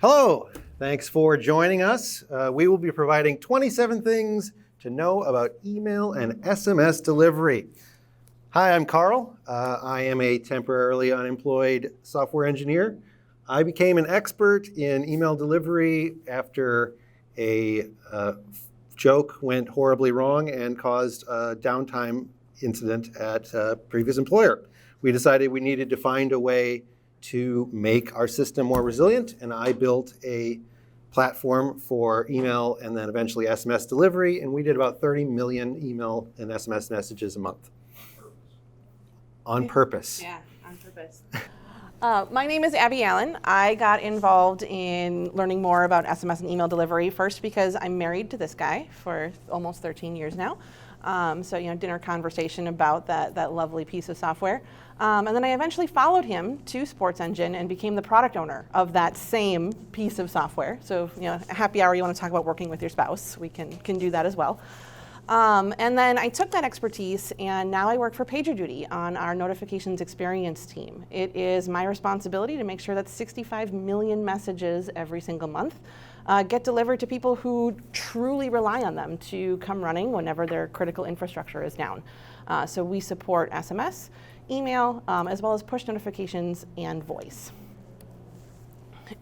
Hello, thanks for joining us. We will be providing 27 things to know about email and SMS delivery. Hi, I'm Carl. I am a temporarily unemployed software engineer. I became an expert in email delivery after a joke went horribly wrong and caused a downtime incident at a previous employer. We decided we needed to find a way to make our system more resilient, and I built a platform for email and then eventually SMS delivery, and we did about 30 million email and SMS messages a month. On purpose. Yeah, on purpose. My name is Abby Allen. I got involved in learning more about SMS and email delivery first because I'm married to this guy for almost 13 years now. So, dinner conversation about that lovely piece of software. And then I eventually followed him to Sports Engine and became the product owner of that same piece of software. So, happy hour, you want to talk about working with your spouse, we can do that as well. And then I took that expertise and now I work for PagerDuty on our notifications experience team. It is my responsibility to make sure that 65 million messages every single month get delivered to people who truly rely on them to come running whenever their critical infrastructure is down. So we support SMS, email, as well as push notifications and voice.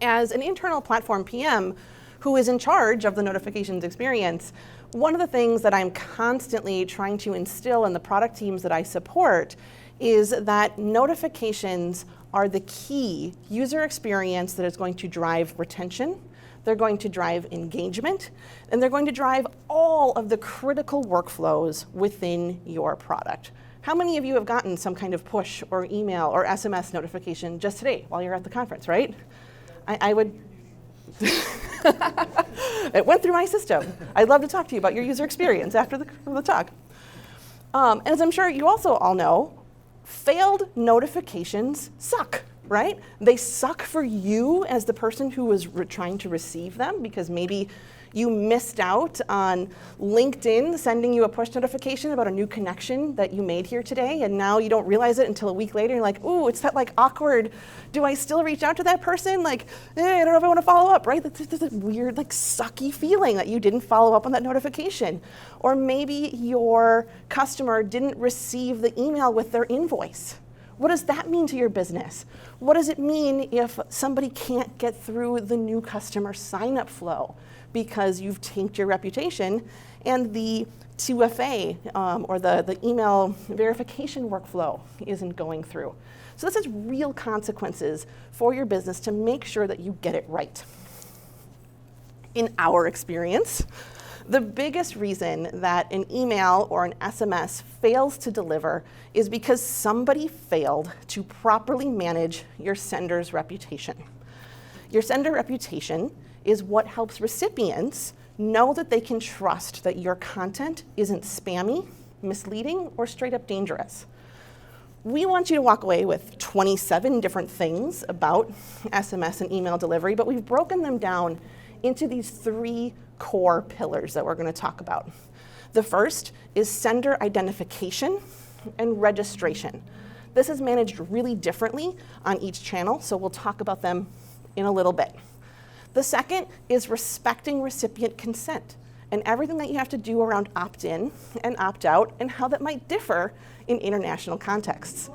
As an internal platform PM who is in charge of the notifications experience, one of the things that I'm constantly trying to instill in the product teams that I support is that notifications are the key user experience that is going to drive retention, they're going to drive engagement, and they're going to drive all of the critical workflows within your product. How many of you have gotten some kind of push or email or SMS notification just today while you're at the conference, right? I would... It went through my system. I'd love to talk to you about your user experience after the talk. As I'm sure you also all know, failed notifications suck, right? They suck for you as the person who was trying to receive them because maybe you missed out on LinkedIn sending you a push notification about a new connection that you made here today, and now you don't realize it until a week later. You're like, ooh, it's that awkward, do I still reach out to that person? I don't know if I want to follow up, right? That's a weird, sucky feeling that you didn't follow up on that notification. Or maybe your customer didn't receive the email with their invoice. What does that mean to your business? What does it mean if somebody can't get through the new customer sign-up flow because you've tanked your reputation and the 2FA or the email verification workflow isn't going through? So this has real consequences for your business to make sure that you get it right. In our experience, the biggest reason that an email or an SMS fails to deliver is because somebody failed to properly manage your sender's reputation. Your sender reputation is what helps recipients know that they can trust that your content isn't spammy, misleading, or straight up dangerous. We want you to walk away with 27 different things about SMS and email delivery, but we've broken them down into these 3 core pillars that we're going to talk about. The first is sender identification and registration. This is managed really differently on each channel, so we'll talk about them in a little bit. The second is respecting recipient consent and everything that you have to do around opt-in and opt-out and how that might differ in international contexts.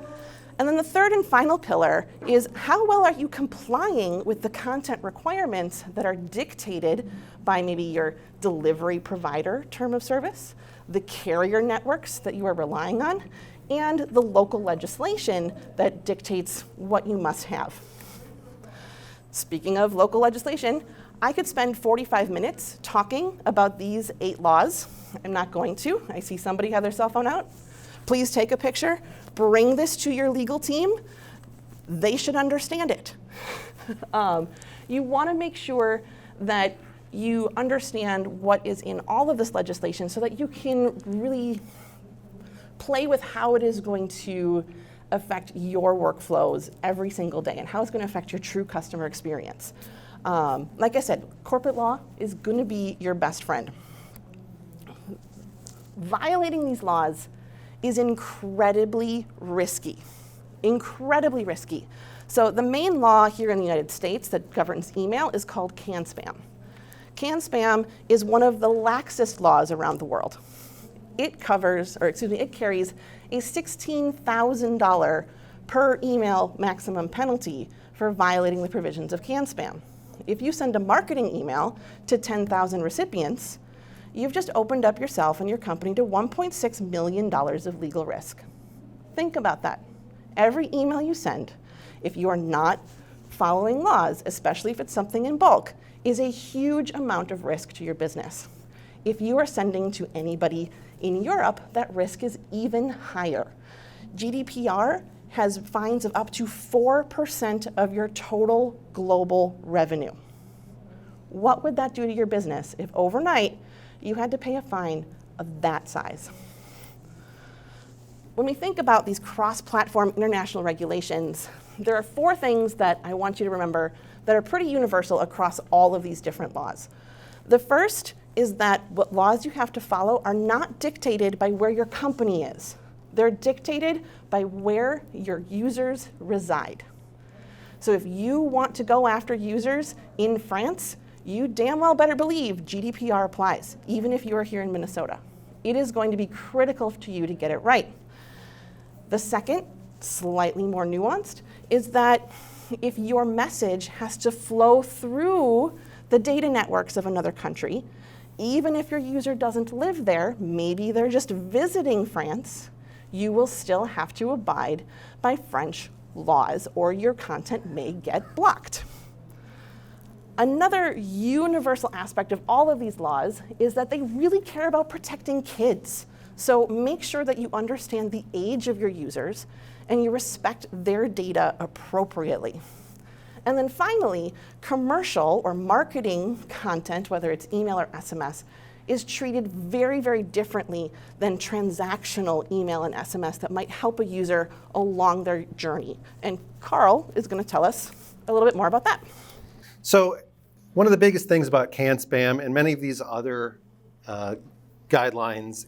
And then the third and final pillar is how well are you complying with the content requirements that are dictated by maybe your delivery provider term of service, the carrier networks that you are relying on, and the local legislation that dictates what you must have. Speaking of local legislation, I could spend 45 minutes talking about these 8 laws. I'm not going to. I see somebody have their cell phone out. Please take a picture. Bring this to your legal team. They should understand it. You want to make sure that you understand what is in all of this legislation so that you can really play with how it is going to affect your workflows every single day and how it's going to affect your true customer experience. Like I said, corporate law is going to be your best friend. Violating these laws is incredibly risky. So the main law here in the United States that governs email is called CAN-SPAM. CAN-SPAM is one of the laxest laws around the world. It carries a $16,000 per email maximum penalty for violating the provisions of CAN-SPAM. If you send a marketing email to 10,000 recipients, you've just opened up yourself and your company to $1.6 million of legal risk. Think about that. Every email you send, if you are not following laws, especially if it's something in bulk, is a huge amount of risk to your business. If you are sending to anybody in Europe, that risk is even higher. GDPR has fines of up to 4% of your total global revenue. What would that do to your business if overnight you had to pay a fine of that size? When we think about these cross-platform international regulations, there are 4 things that I want you to remember that are pretty universal across all of these different laws. The first is that what laws you have to follow are not dictated by where your company is. They're dictated by where your users reside. So if you want to go after users in France, you damn well better believe GDPR applies, even if you are here in Minnesota. It is going to be critical to you to get it right. The second, slightly more nuanced, is that if your message has to flow through the data networks of another country, even if your user doesn't live there, maybe they're just visiting France, you will still have to abide by French laws or your content may get blocked. Another universal aspect of all of these laws is that they really care about protecting kids. So make sure that you understand the age of your users and you respect their data appropriately. And then finally, commercial or marketing content, whether it's email or SMS, is treated very, very differently than transactional email and SMS that might help a user along their journey. And Carl is going to tell us a little bit more about that. So one of the biggest things about CAN-SPAM and many of these other guidelines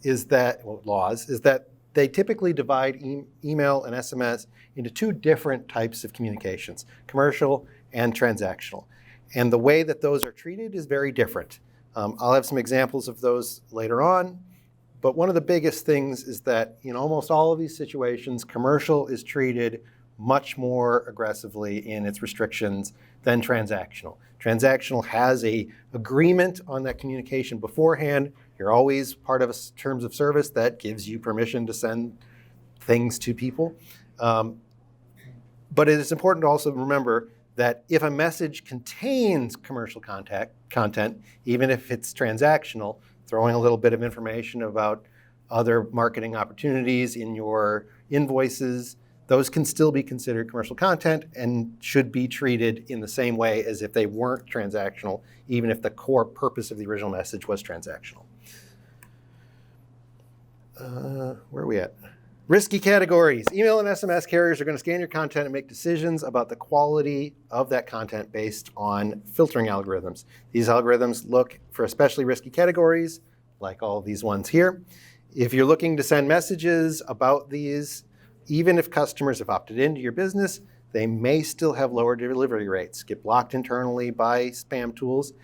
laws is that they typically divide email and SMS into 2 different types of communications, commercial and transactional. And the way that those are treated is very different. I'll have some examples of those later on, but one of the biggest things is that in almost all of these situations, commercial is treated much more aggressively in its restrictions than transactional. Transactional has an agreement on that communication beforehand. You're always part of terms of service that gives you permission to send things to people. But it is important to also remember that if a message contains commercial content, even if it's transactional, throwing a little bit of information about other marketing opportunities in your invoices, those can still be considered commercial content and should be treated in the same way as if they weren't transactional, even if the core purpose of the original message was transactional. Where are we at? Risky categories. Email and SMS carriers are going to scan your content and make decisions about the quality of that content based on filtering algorithms. These algorithms look for especially risky categories, like all of these ones here. If you're looking to send messages about these, even if customers have opted into your business, they may still have lower delivery rates, get blocked internally by spam tools,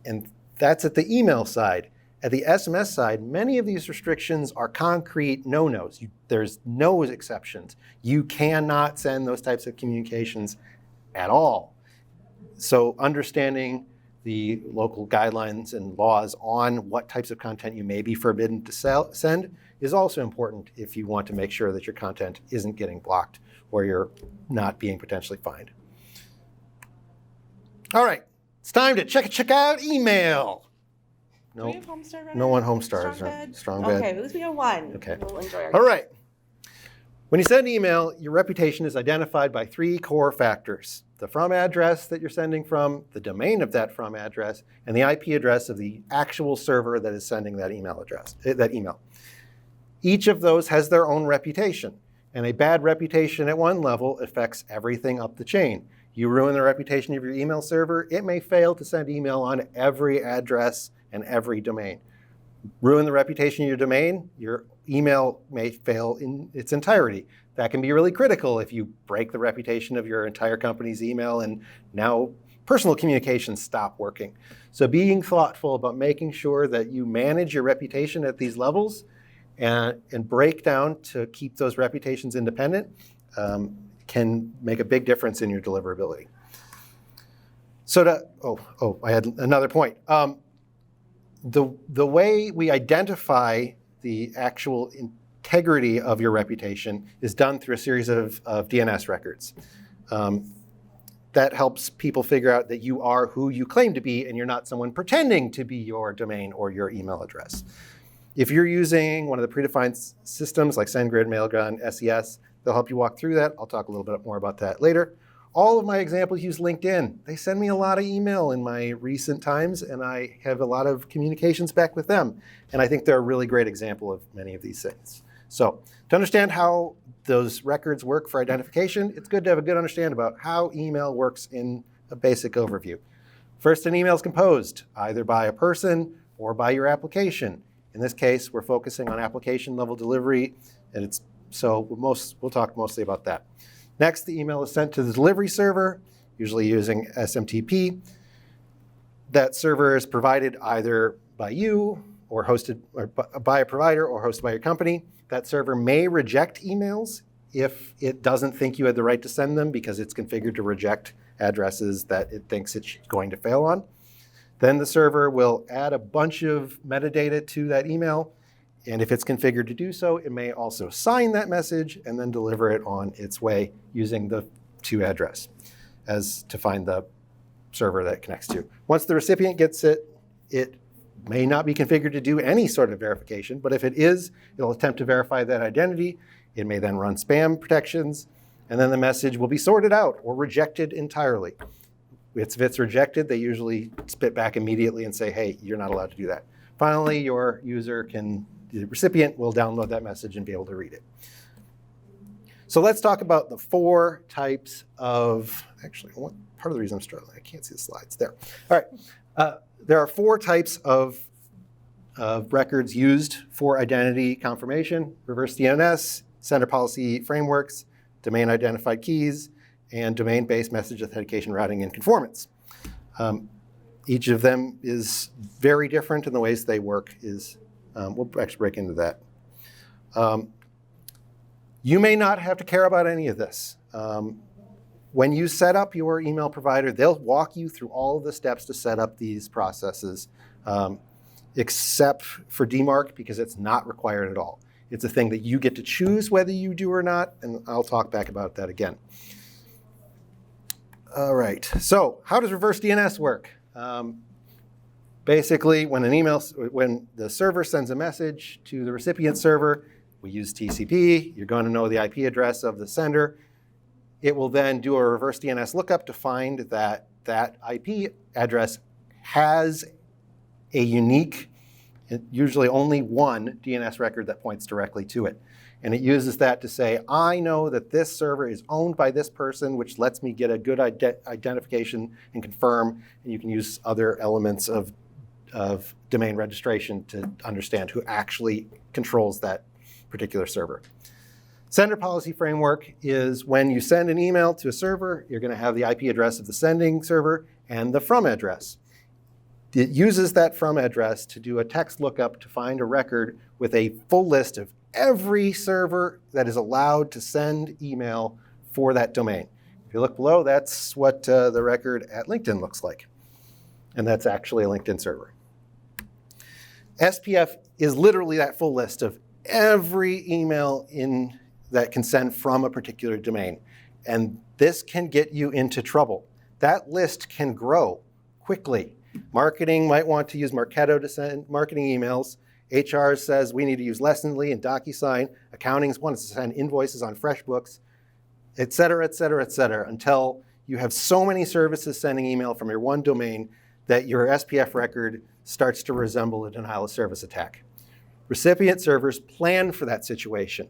and that's at the email side. At the SMS side, many of these restrictions are concrete no-nos. There's no exceptions. You cannot send those types of communications at all. So understanding the local guidelines and laws on what types of content you may be forbidden to send is also important if you want to make sure that your content isn't getting blocked or you're not being potentially fined. All right, it's time to check out email. Do we have Homestar Runner? No one Homestar. Strong bed. Okay, at least we have one. Okay. We'll enjoy our All right. When you send email, your reputation is identified by 3 core factors: the from address that you're sending from, the domain of that from address, and the IP address of the actual server that is sending that email. Each of those has their own reputation, and a bad reputation at one level affects everything up the chain. You ruin the reputation of your email server, it may fail to send email on every address and every domain. ruin the reputation of your domain, your email may fail in its entirety. That can be really critical if you break the reputation of your entire company's email and now personal communications stop working. So being thoughtful about making sure that you manage your reputation at these levels and break down to keep those reputations independent can make a big difference in your deliverability. So I had another point. The way we identify the actual integrity of your reputation is done through a series of DNS records. That helps people figure out that you are who you claim to be and you're not someone pretending to be your domain or your email address. If you're using one of the predefined systems like SendGrid, Mailgun, SES, they'll help you walk through that. I'll talk a little bit more about that later. All of my examples use LinkedIn. They send me a lot of email in my recent times, and I have a lot of communications back with them. And I think they're a really great example of many of these things. So to understand how those records work for identification, it's good to have a good understanding about how email works in a basic overview. First, an email is composed either by a person or by your application. In this case, we're focusing on application level delivery, and we'll talk mostly about that. Next, the email is sent to the delivery server, usually using SMTP. That server is provided either by you or hosted or by a provider or hosted by your company. That server may reject emails if it doesn't think you had the right to send them because it's configured to reject addresses that it thinks it's going to fail on. Then the server will add a bunch of metadata to that email. And if it's configured to do so, it may also sign that message and then deliver it on its way using the to address as to find the server that it connects to. Once the recipient gets it, it may not be configured to do any sort of verification, but if it is, it'll attempt to verify that identity. It may then run spam protections, and then the message will be sorted out or rejected entirely. If it's rejected, they usually spit back immediately and say, hey, you're not allowed to do that. Finally, the recipient will download that message and be able to read it. So let's talk about the 4 types of, actually, part of the reason I'm struggling, I can't see the slides there. All right, there are 4 types of records used for identity confirmation: reverse DNS, sender policy frameworks, domain identified keys, and domain-based message authentication routing and conformance. Each of them is very different, and the ways they work is we'll actually break into that. You may not have to care about any of this. When you set up your email provider, they'll walk you through all of the steps to set up these processes, except for DMARC, because it's not required at all. It's a thing that you get to choose whether you do or not, and I'll talk back about that again. All right, so how does reverse DNS work? Basically, when the server sends a message to the recipient server, we use TCP. You're going to know the IP address of the sender. It will then do a reverse DNS lookup to find that that IP address has a unique, usually only one DNS record that points directly to it. And it uses that to say, I know that this server is owned by this person, which lets me get a good identification and confirm. And you can use other elements of domain registration to understand who actually controls that particular server. Sender policy framework is when you send an email to a server, you're going to have the IP address of the sending server and the from address. It uses that from address to do a text lookup to find a record with a full list of every server that is allowed to send email for that domain. If you look below, that's what the record at LinkedIn looks like. And that's actually a LinkedIn server. SPF is literally that full list of every email that can send from a particular domain. And this can get you into trouble. That list can grow quickly. Marketing might want to use Marketo to send marketing emails. HR says we need to use Lessonly and DocuSign. Accounting wants to send invoices on FreshBooks, et cetera, et cetera, et cetera, until you have so many services sending email from your one domain that your SPF record starts to resemble a denial of service attack. Recipient servers plan for that situation,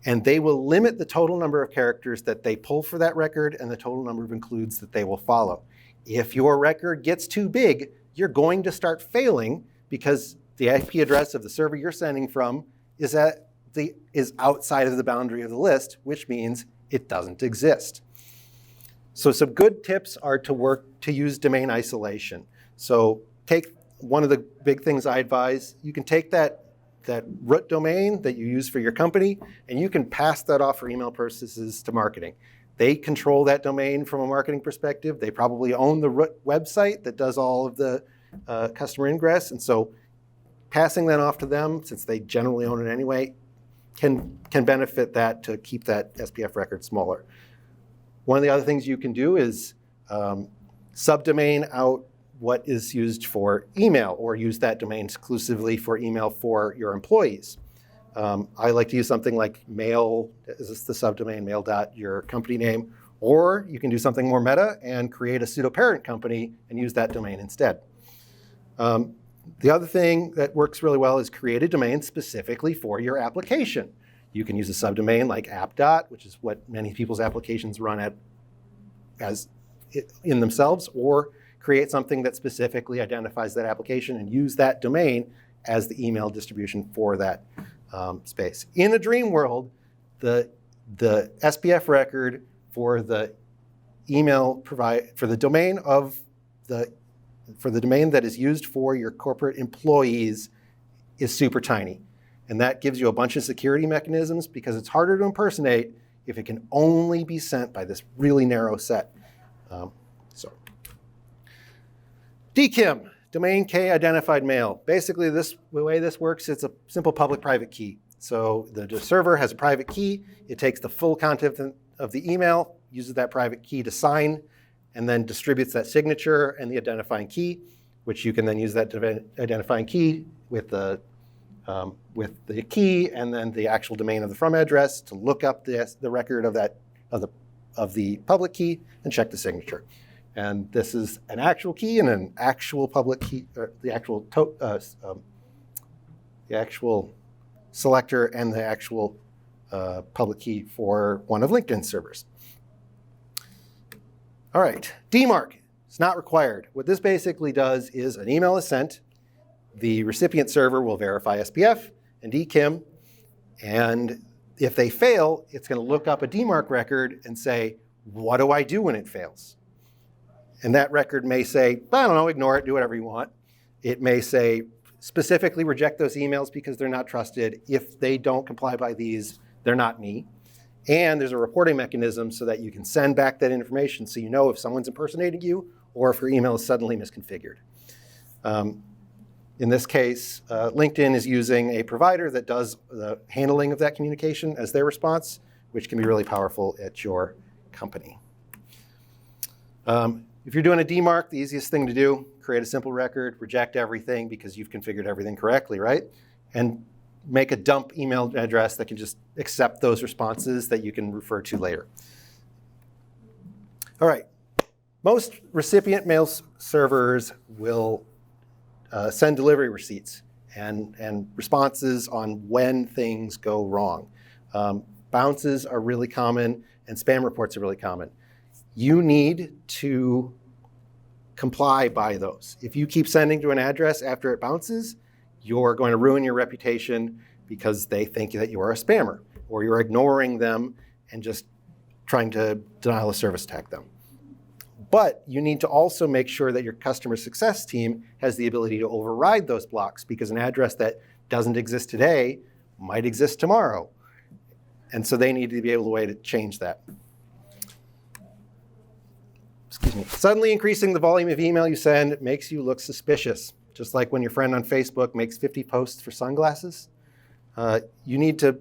and they will limit the total number of characters that they pull for that record and the total number of includes that they will follow. If your record gets too big, you're going to start failing because the IP address of the server you're sending from is outside of the boundary of the list, which means it doesn't exist. So some good tips are to use domain isolation. So take one of the big things I advise, you can take that root domain that you use for your company, and you can pass that off for email purposes to marketing. They control that domain from a marketing perspective. They probably own the root website that does all of the customer ingress. And so passing that off to them, since they generally own it anyway, can benefit that to keep that SPF record smaller. One of the other things you can do is subdomain out what is used for email, or use that domain exclusively for email for your employees. I like to use something like mail, is the subdomain, mail.your company name, or you can do something more meta and create a pseudo-parent company and use that domain instead. The other thing that works really well is create a domain specifically for your application. You can use a subdomain like app. Which is what many people's applications run at in themselves, or create something that specifically identifies that application and use that domain as the email distribution for that space. In a dream world, the SPF record for the email for the domain that is used for your corporate employees is super tiny. And that gives you a bunch of security mechanisms because it's harder to impersonate if it can only be sent by this really narrow set. DKIM, domain key identified mail. Basically, the way this works, it's a simple public-private key. So the server has a private key. It takes the full content of the email, uses that private key to sign, and then distributes that signature and the identifying key, which you can then use that identifying key with the key and then the actual domain of the from address to look up the record of the public key and check the signature. And this is an actual key and an actual public key, or the actual selector and the actual public key for one of LinkedIn's servers. All right, DMARC. It's not required. What this basically does is an email is sent, the recipient server will verify SPF and DKIM, and if they fail, it's going to look up a DMARC record and say, what do I do when it fails? And that record may say, I don't know, ignore it, do whatever you want. It may say, specifically reject those emails because they're not trusted. If they don't comply by these, they're not me. And there's a reporting mechanism so that you can send back that information so you know if someone's impersonating you or if your email is suddenly misconfigured. In this case, LinkedIn is using a provider that does the handling of that communication as their response, which can be really powerful at your company. If you're doing a DMARC, the easiest thing to do, create a simple record, reject everything because you've configured everything correctly, right? And make a dump email address that can just accept those responses that you can refer to later. All right, most recipient mail servers will send delivery receipts and responses on when things go wrong. Bounces are really common and spam reports are really common. You need to comply by those. If you keep sending to an address after it bounces, you're going to ruin your reputation because they think that you are a spammer or you're ignoring them and just trying to denial of service attack them. But you need to also make sure that your customer success team has the ability to override those blocks because an address that doesn't exist today might exist tomorrow. And so they need to be able to way to change that. Excuse me. Suddenly increasing the volume of email you send makes you look suspicious. Just like when your friend on Facebook makes 50 posts for sunglasses. You need to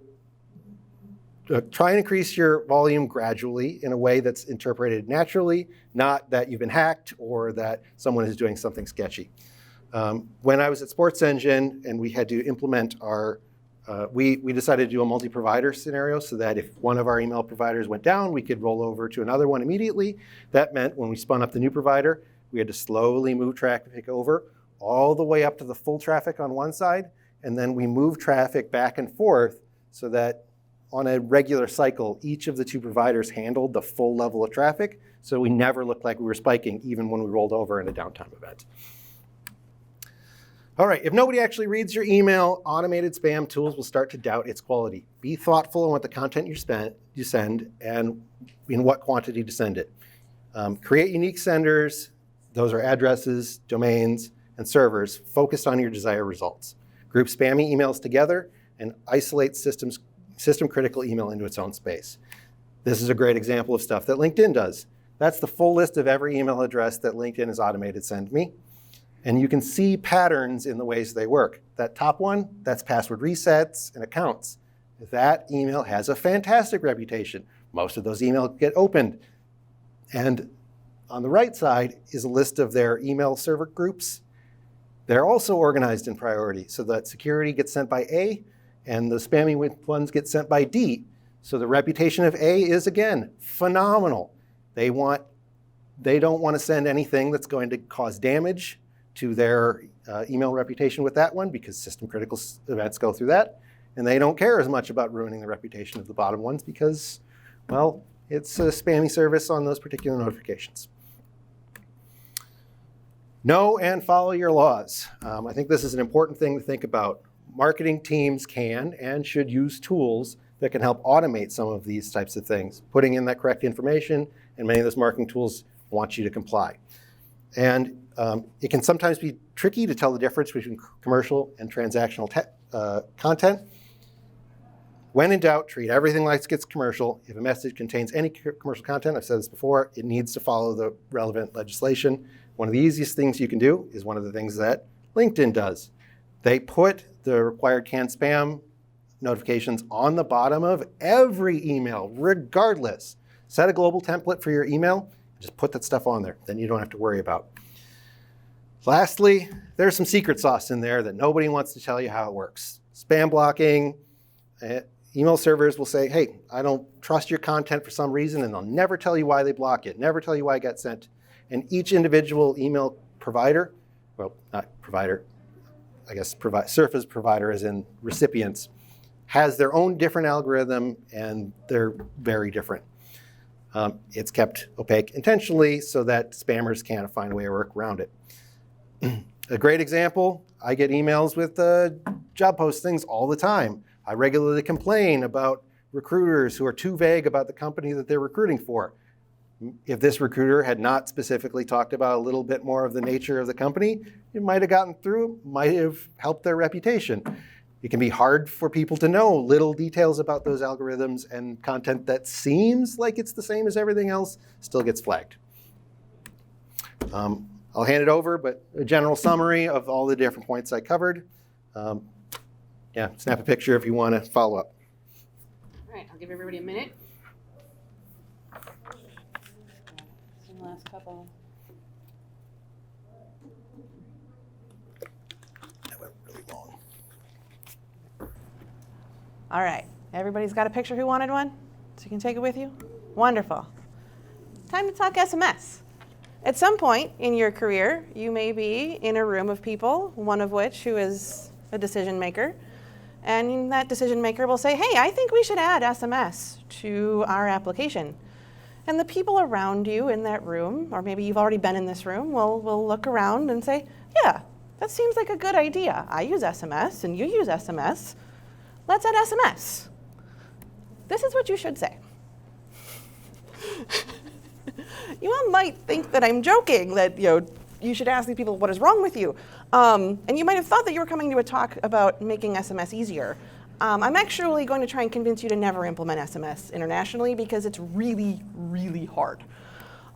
try and increase your volume gradually in a way that's interpreted naturally, not that you've been hacked or that someone is doing something sketchy. When I was at Sports Engine and we had to implement our, we decided to do a multi-provider scenario so that if one of our email providers went down, we could roll over to another one immediately. That meant when we spun up the new provider, we had to slowly move traffic over all the way up to the full traffic on one side, and then we move traffic back and forth so that on a regular cycle, each of the two providers handled the full level of traffic, so we never looked like we were spiking even when we rolled over in a downtime event. All right, if nobody actually reads your email, automated spam tools will start to doubt its quality. Be thoughtful in what the content you send and in what quantity to send it. Create unique senders. Those are addresses, domains, and servers focused on your desired results. Group spammy emails together and isolate system-critical email into its own space. This is a great example of stuff that LinkedIn does. That's the full list of every email address that LinkedIn has automated send me. And you can see patterns in the ways they work. That top one, that's password resets and accounts. That email has a fantastic reputation. Most of those emails get opened. And on the right side is a list of their email server groups. They're also organized in priority so that security gets sent by A and the spammy ones get sent by D. So the reputation of A is, again, phenomenal. They don't want to send anything that's going to cause damage to their email reputation with that one because system critical events go through that. And they don't care as much about ruining the reputation of the bottom ones because, well, it's a spammy service on those particular notifications. Know and follow your laws. I think this is an important thing to think about. Marketing teams can and should use tools that can help automate some of these types of things, putting in that correct information, and many of those marketing tools want you to comply. And it can sometimes be tricky to tell the difference between commercial and transactional content. When in doubt, treat everything like it's commercial. If a message contains any commercial content, I've said this before, it needs to follow the relevant legislation. One of the easiest things you can do is one of the things that LinkedIn does. They put the required canned spam notifications on the bottom of every email, regardless. Set a global template for your email, just put that stuff on there. Then you don't have to worry about. Lastly, there's some secret sauce in there that nobody wants to tell you how it works. Spam blocking. Email servers will say, hey, I don't trust your content for some reason, and they'll never tell you why they block it, never tell you why it got sent. And each individual email provider, well, not provider, I guess service provider as in recipients, has their own different algorithm, and they're very different. It's kept opaque intentionally so that spammers can't find a way to work around it. A great example, I get emails with job postings all the time. I regularly complain about recruiters who are too vague about the company that they're recruiting for. If this recruiter had not specifically talked about a little bit more of the nature of the company, it might have gotten through, might have helped their reputation. It can be hard for people to know little details about those algorithms, and content that seems like it's the same as everything else still gets flagged. I'll hand it over, but a general summary of all the different points I covered. Yeah, snap a picture if you want to follow up. All right, I'll give everybody a minute. The last couple. That went really long. All right, everybody's got a picture who wanted one? So you can take it with you? Wonderful. Time to talk SMS. At some point in your career, you may be in a room of people, one of which who is a decision maker. And that decision maker will say, hey, I think we should add SMS to our application. And the people around you in that room, or maybe you've already been in this room, will look around and say, yeah, that seems like a good idea. I use SMS and you use SMS. Let's add SMS. This is what you should say. You all might think that I'm joking, that you should ask these people what is wrong with you. And you might have thought that you were coming to a talk about making SMS easier. I'm actually going to try and convince you to never implement SMS internationally because it's really, really hard.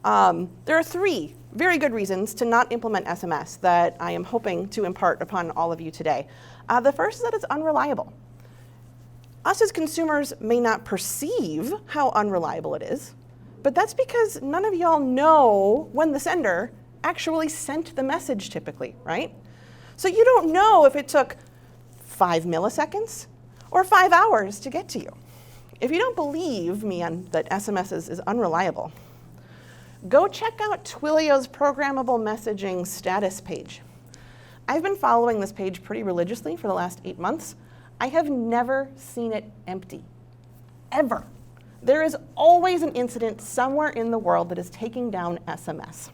There are 3 very good reasons to not implement SMS that I am hoping to impart upon all of you today. The first is that it's unreliable. Us as consumers may not perceive how unreliable it is, but that's because none of y'all know when the sender actually sent the message typically, right? So you don't know if it took 5 milliseconds or 5 hours to get to you. If you don't believe me that SMS is unreliable, go check out Twilio's programmable messaging status page. I've been following this page pretty religiously for the last 8 months. I have never seen it empty, ever. There is always an incident somewhere in the world that is taking down SMS.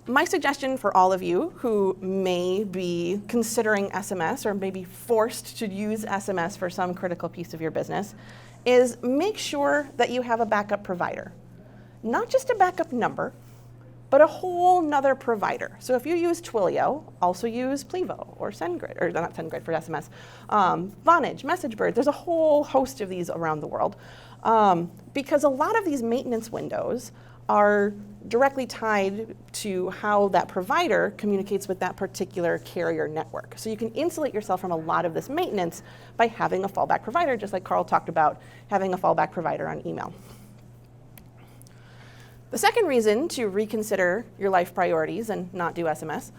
my suggestion for all of you who may be considering SMS or may be forced to use SMS for some critical piece of your business is make sure that you have a backup provider. Not just a backup number, but a whole nother provider. So if you use Twilio, also use Plivo or SendGrid, or not SendGrid for SMS, Vonage, MessageBird. There's a whole host of these around the world because a lot of these maintenance windows are directly tied to how that provider communicates with that particular carrier network. So you can insulate yourself from a lot of this maintenance by having a fallback provider, just like Carl talked about having a fallback provider on email. The second reason to reconsider your life priorities and not do SMS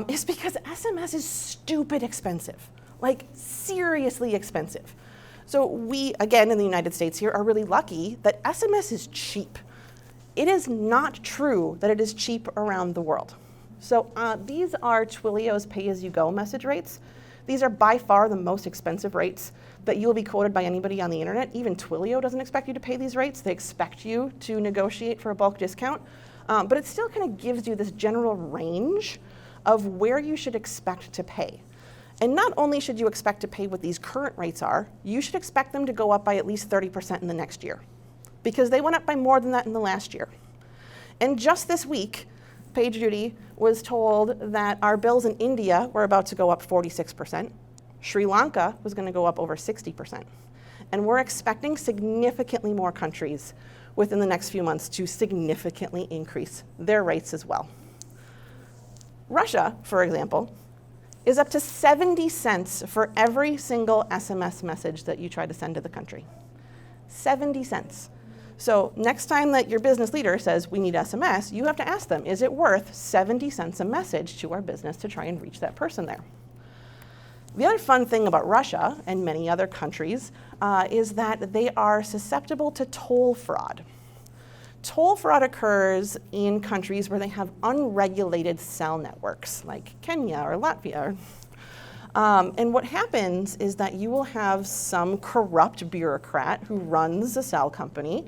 is because SMS is stupid expensive, like seriously expensive. So we, again, in the United States here, are really lucky that SMS is cheap. It is not true that it is cheap around the world. So these are Twilio's pay-as-you-go message rates. These are by far the most expensive rates that you will be quoted by anybody on the internet. Even Twilio doesn't expect you to pay these rates. They expect you to negotiate for a bulk discount. But it still kind of gives you this general range of where you should expect to pay. And not only should you expect to pay what these current rates are, you should expect them to go up by at least 30% in the next year, because they went up by more than that in the last year. And just this week, PagerDuty was told that our bills in India were about to go up 46%. Sri Lanka was going to go up over 60%. And we're expecting significantly more countries within the next few months to significantly increase their rates as well. Russia, for example, is up to 70 cents for every single SMS message that you try to send to the country. 70 cents. So next time that your business leader says we need SMS, you have to ask them, is it worth 70 cents a message to our business to try and reach that person there? The other fun thing about Russia and many other countries is that they are susceptible to toll fraud. Toll fraud occurs in countries where they have unregulated cell networks, like Kenya or Latvia. And what happens is that you will have some corrupt bureaucrat who runs a cell company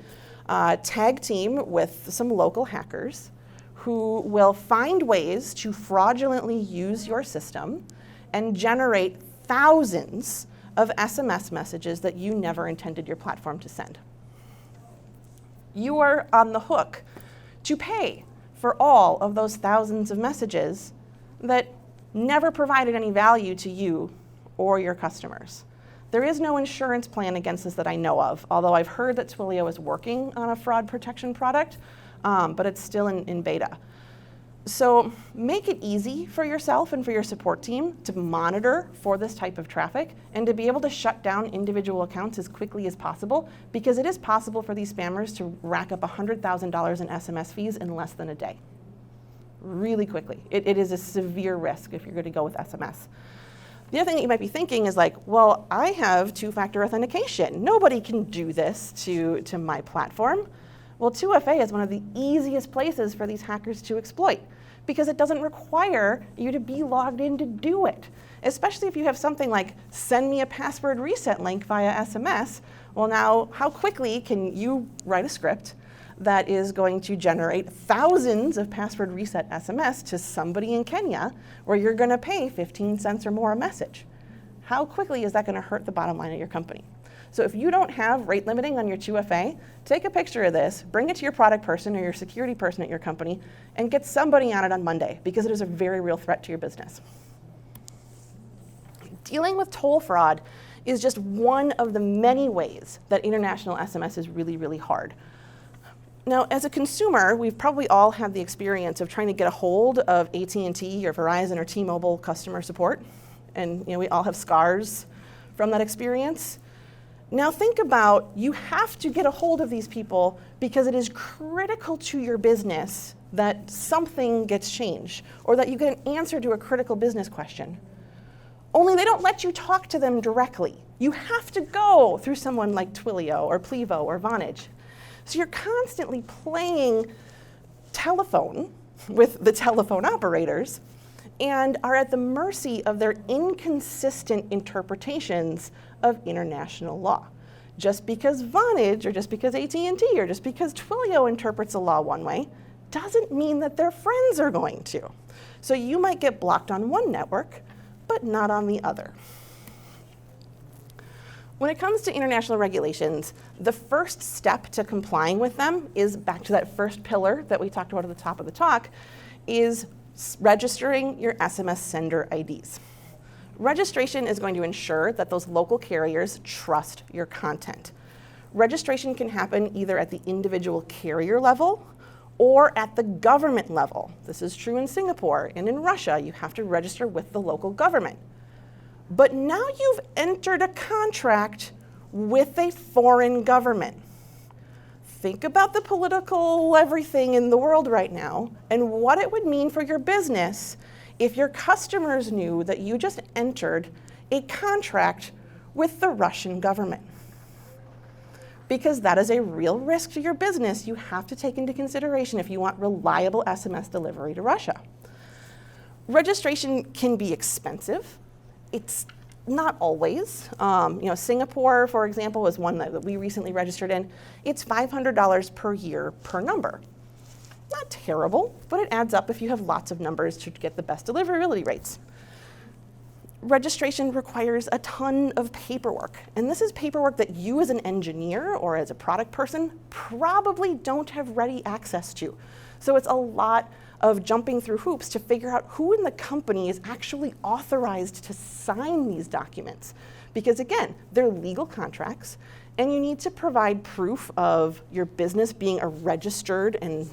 tag team with some local hackers who will find ways to fraudulently use your system and generate thousands of SMS messages that you never intended your platform to send. You are on the hook to pay for all of those thousands of messages that never provided any value to you or your customers. There is no insurance plan against this that I know of, although I've heard that Twilio is working on a fraud protection product, but it's still in beta. So make it easy for yourself and for your support team to monitor for this type of traffic and to be able to shut down individual accounts as quickly as possible, because it is possible for these spammers to rack up $100,000 in SMS fees in less than a day. Really quickly. It is a severe risk if you're going to go with SMS. The other thing that you might be thinking is like, well, I have two-factor authentication. Nobody can do this to my platform. Well, 2FA is one of the easiest places for these hackers to exploit, because it doesn't require you to be logged in to do it. Especially if you have something like send me a password reset link via SMS. Well, now how quickly can you write a script that is going to generate thousands of password reset SMS to somebody in Kenya where you're going to pay 15 cents or more a message? How quickly is that going to hurt the bottom line of your company? So if you don't have rate limiting on your 2FA, take a picture of this, bring it to your product person or your security person at your company, and get somebody on it on Monday, because it is a very real threat to your business. Dealing with toll fraud is just one of the many ways that international SMS is really, really hard. Now, as a consumer, we've probably all had the experience of trying to get a hold of AT&T or Verizon or T-Mobile customer support, and we all have scars from that experience. Now think about, you have to get a hold of these people because it is critical to your business that something gets changed or that you get an answer to a critical business question. Only they don't let you talk to them directly. You have to go through someone like Twilio or Plivo or Vonage. So you're constantly playing telephone with the telephone operators and are at the mercy of their inconsistent interpretations of international law. Just because Vonage or just because AT&T or just because Twilio interprets a law one way doesn't mean that their friends are going to. So you might get blocked on one network, but not on the other. When it comes to international regulations, the first step to complying with them is back to that first pillar that we talked about at the top of the talk, is registering your SMS sender IDs. Registration is going to ensure that those local carriers trust your content. Registration can happen either at the individual carrier level or at the government level. This is true in Singapore, and in Russia, you have to register with the local government. But now you've entered a contract with a foreign government. Think about the political everything in the world right now and what it would mean for your business if your customers knew that you just entered a contract with the Russian government. Because that is a real risk to your business you have to take into consideration if you want reliable SMS delivery to Russia. Registration can be expensive. It's not always. Singapore, for example, is one that we recently registered in. It's $500 per year per number. Not terrible, but it adds up if you have lots of numbers to get the best deliverability rates. Registration requires a ton of paperwork, and this is paperwork that you as an engineer or as a product person probably don't have ready access to. So it's a lot of jumping through hoops to figure out who in the company is actually authorized to sign these documents. Because again, they're legal contracts, and you need to provide proof of your business being a registered and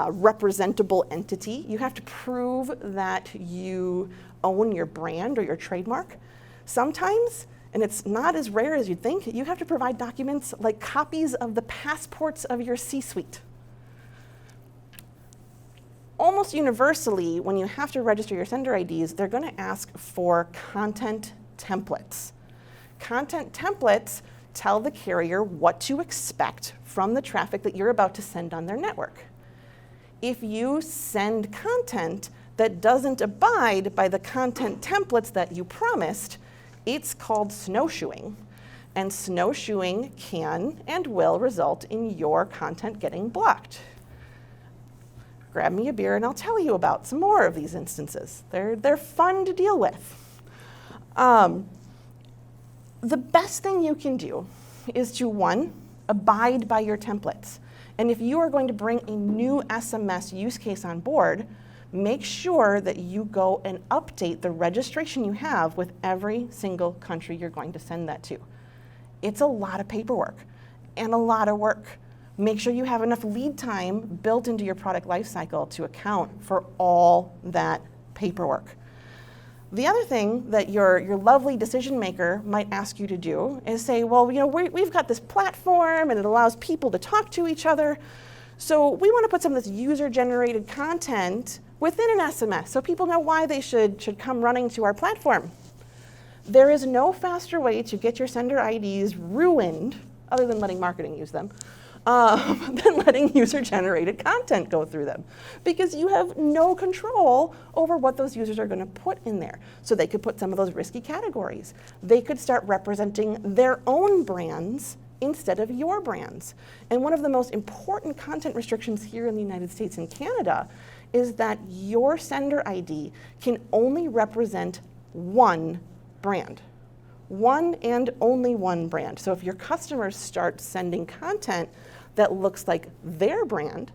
representable entity. You have to prove that you own your brand or your trademark. Sometimes, and it's not as rare as you'd think, you have to provide documents like copies of the passports of your C-suite. Almost universally, when you have to register your sender IDs, they're going to ask for content templates. Content templates tell the carrier what to expect from the traffic that you're about to send on their network. If you send content that doesn't abide by the content templates that you promised, it's called snowshoeing. And snowshoeing can and will result in your content getting blocked. Grab me a beer and I'll tell you about some more of these instances. They're fun to deal with. The best thing you can do is to, one, abide by your templates. And if you are going to bring a new SMS use case on board, make sure that you go and update the registration you have with every single country you're going to send that to. It's a lot of paperwork and a lot of work. Make sure you have enough lead time built into your product lifecycle to account for all that paperwork. The other thing that your lovely decision maker might ask you to do is say, well, we've got this platform and it allows people to talk to each other. So we want to put some of this user-generated content within an SMS so people know why they should come running to our platform. There is no faster way to get your sender IDs ruined, other than letting marketing use them, than letting user-generated content go through them. Because you have no control over what those users are going to put in there. So they could put some of those risky categories. They could start representing their own brands instead of your brands. And one of the most important content restrictions here in the United States and Canada is that your sender ID can only represent one brand. One and only one brand. So if your customers start sending content that looks like their brand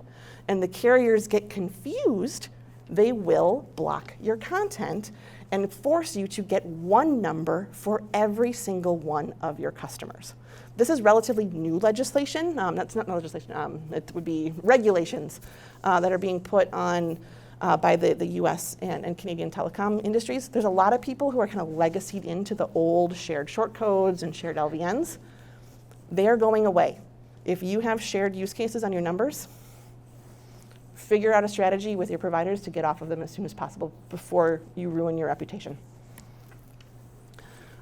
and the carriers get confused, they will block your content and force you to get one number for every single one of your customers. This is relatively new legislation. That's not legislation, it would be regulations that are being put on by the US and Canadian telecom industries. There's a lot of people who are kind of legacied into the old shared short codes and shared LVNs. They are going away. If you have shared use cases on your numbers, figure out a strategy with your providers to get off of them as soon as possible before you ruin your reputation.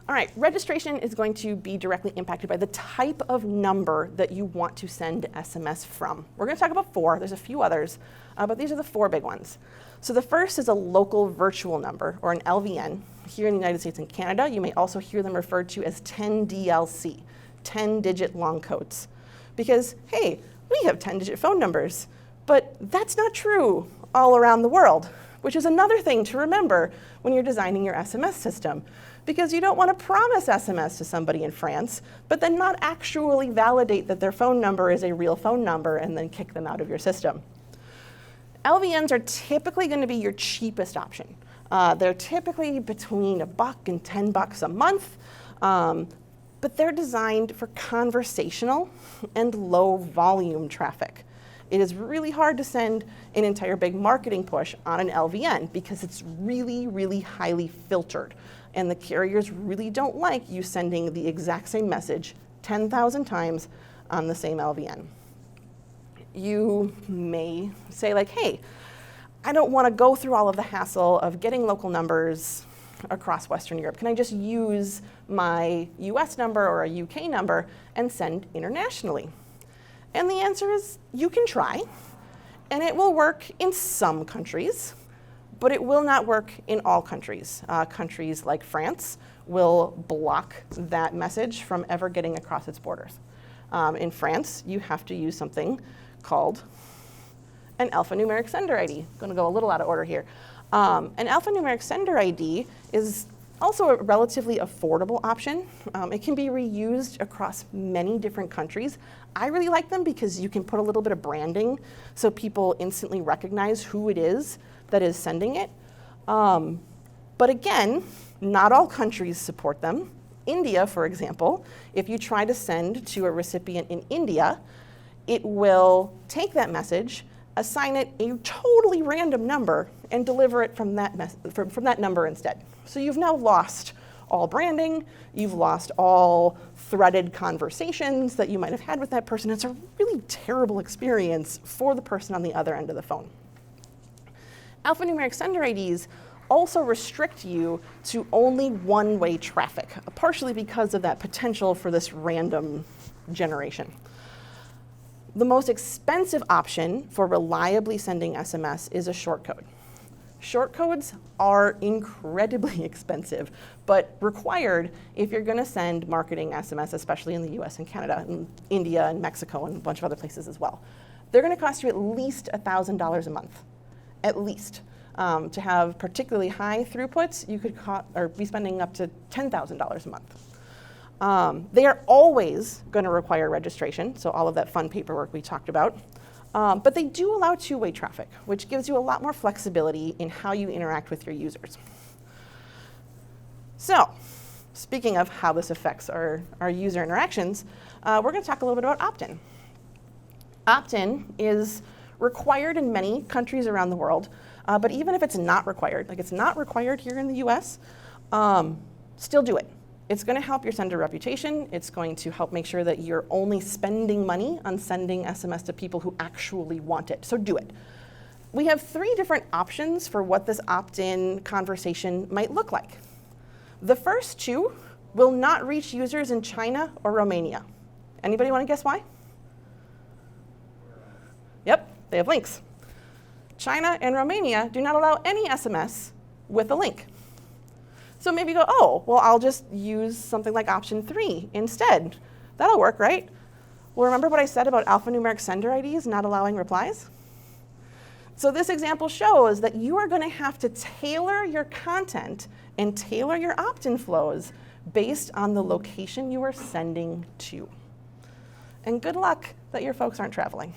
All right, registration is going to be directly impacted by the type of number that you want to send SMS from. We're going to talk about 4. There's a few others, but these are the 4 big ones. So the first is a local virtual number, or an LVN. Here in the United States and Canada, you may also hear them referred to as 10DLC, 10-digit long codes. Because, hey, we have 10-digit phone numbers. But that's not true all around the world, which is another thing to remember when you're designing your SMS system, because you don't want to promise SMS to somebody in France, but then not actually validate that their phone number is a real phone number and then kick them out of your system. LVNs are typically going to be your cheapest option. They're typically between $1 and $10 a month, but they're designed for conversational and low volume traffic. It is really hard to send an entire big marketing push on an LVN because it's really, really highly filtered. And the carriers really don't like you sending the exact same message 10,000 times on the same LVN. You may say like, hey, I don't want to go through all of the hassle of getting local numbers across Western Europe. Can I just use my US number or a UK number and send internationally? And the answer is you can try, and it will work in some countries, but it will not work in all countries. Countries like France will block that message from ever getting across its borders. In France, you have to use something called an alphanumeric sender ID. I'm going to go a little out of order here. An alphanumeric sender ID is also a relatively affordable option. It can be reused across many different countries. I really like them because you can put a little bit of branding so people instantly recognize who it is that is sending it. But again, not all countries support them. India, for example, if you try to send to a recipient in India, it will take that message, assign it a totally random number, and deliver it from that number instead. So you've now lost all branding, you've lost all threaded conversations that you might have had with that person. It's a really terrible experience for the person on the other end of the phone. Alphanumeric sender IDs also restrict you to only one-way traffic, partially because of that potential for this random generation. The most expensive option for reliably sending SMS is a shortcode. Shortcodes are incredibly expensive, but required if you're going to send marketing SMS, especially in the US and Canada, and India and Mexico and a bunch of other places as well. They're going to cost you at least $1,000 a month, at least. To have particularly high throughputs, you could be spending up to $10,000 a month. They are always going to require registration, so all of that fun paperwork we talked about. But they do allow two-way traffic, which gives you a lot more flexibility in how you interact with your users. So, speaking of how this affects our user interactions, we're going to talk a little bit about opt-in. Opt-in is required in many countries around the world, but even if it's not required, like it's not required here in the US, still do it. It's going to help your sender reputation. It's going to help make sure that you're only spending money on sending SMS to people who actually want it. So do it. We have 3 different options for what this opt-in conversation might look like. The first 2 will not reach users in China or Romania. Anybody want to guess why? Yep, they have links. China and Romania do not allow any SMS with a link. So maybe you go, oh, well, I'll just use something like option 3 instead. That'll work, right? Well, remember what I said about alphanumeric sender IDs not allowing replies? So this example shows that you are going to have to tailor your content and tailor your opt-in flows based on the location you are sending to. And good luck that your folks aren't traveling.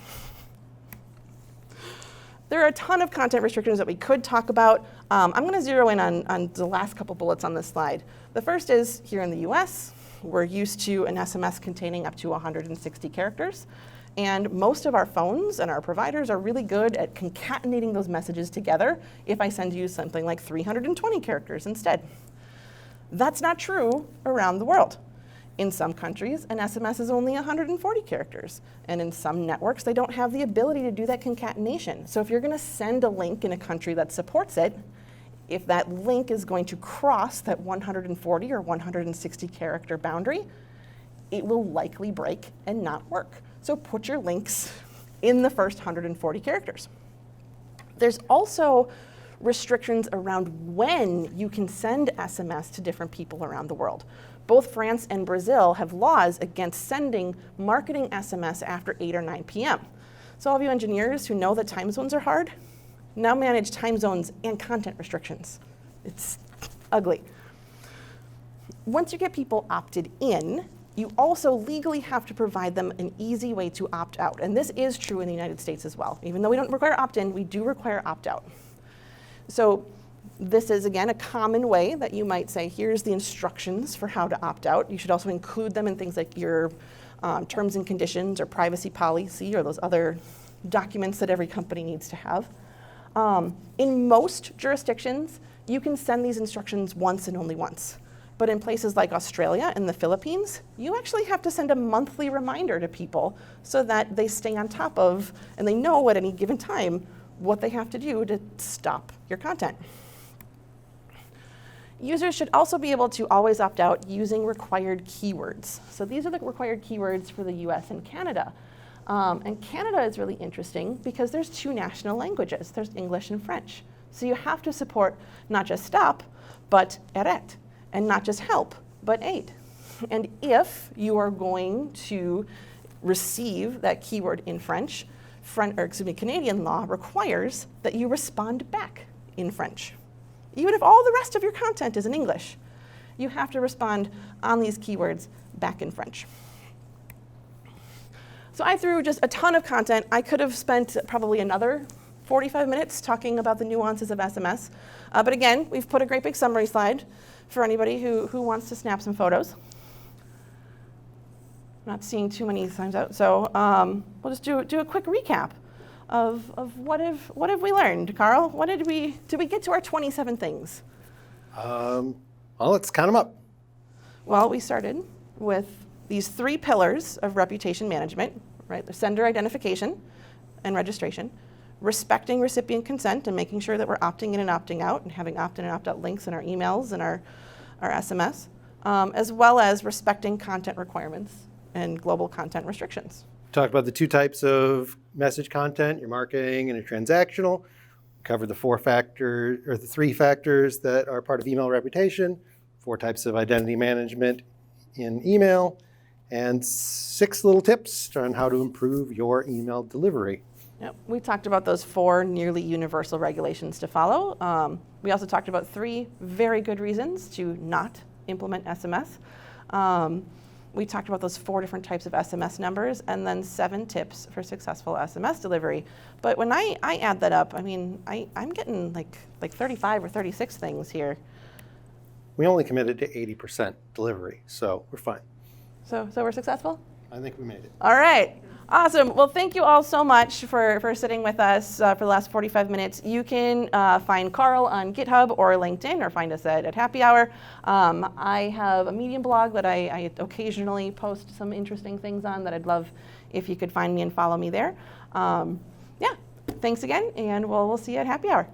There are a ton of content restrictions that we could talk about. I'm going to zero in on the last couple bullets on this slide. The first is here in the US, we're used to an SMS containing up to 160 characters. And most of our phones and our providers are really good at concatenating those messages together if I send you something like 320 characters instead. That's not true around the world. In some countries, an SMS is only 140 characters. And in some networks, they don't have the ability to do that concatenation. So if you're going to send a link in a country that supports it, if that link is going to cross that 140 or 160 character boundary, it will likely break and not work. So put your links in the first 140 characters. There's also restrictions around when you can send SMS to different people around the world. Both France and Brazil have laws against sending marketing SMS after 8 or 9 p.m. So all of you engineers who know that time zones are hard, now manage time zones and content restrictions. It's ugly. Once you get people opted in, you also legally have to provide them an easy way to opt out. And this is true in the United States as well. Even though we don't require opt-in, we do require opt-out. So this is, again, a common way that you might say, here's the instructions for how to opt out. You should also include them in things like your terms and conditions or privacy policy or those other documents that every company needs to have. In most jurisdictions, you can send these instructions once and only once. But in places like Australia and the Philippines, you actually have to send a monthly reminder to people so that they stay on top of and they know at any given time what they have to do to stop your content. Users should also be able to always opt out using required keywords. So these are the required keywords for the US and Canada. And Canada is really interesting because there's 2 national languages. There's English and French. So you have to support not just stop, but arrête, and not just help, but aid. And if you are going to receive that keyword in French, Canadian law requires that you respond back in French. Even if all the rest of your content is in English, you have to respond on these keywords back in French. So I threw just a ton of content. I could have spent probably another 45 minutes talking about the nuances of SMS. But again, we've put a great big summary slide for anybody who wants to snap some photos. Not seeing too many signs out, so we'll just do a quick recap of what have we learned, Carl? Did we get to our 27 things? Well, let's count them up. Well, we started with these 3 pillars of reputation management, right? The sender identification and registration, respecting recipient consent and making sure that we're opting in and opting out and having opt-in and opt-out links in our emails and our SMS, as well as respecting content requirements and global content restrictions. Talked about the 2 types of message content, your marketing and your transactional. Covered the 3 factors that are part of email reputation, 4 types of identity management in email, and 6 little tips on how to improve your email delivery. Yep. We talked about those 4 nearly universal regulations to follow. We also talked about 3 very good reasons to not implement SMS. We talked about those 4 different types of SMS numbers and then 7 tips for successful SMS delivery. But when I add that up, I mean, I'm getting like 35 or 36 things here. We only committed to 80% delivery, so we're fine. So we're successful? I think we made it. All right. Awesome. Well, thank you all so much for sitting with us for the last 45 minutes. You can find Carl on GitHub or LinkedIn or find us at Happy Hour. I have a Medium blog that I occasionally post some interesting things on that I'd love if you could find me and follow me there. Yeah, thanks again, and we'll see you at Happy Hour.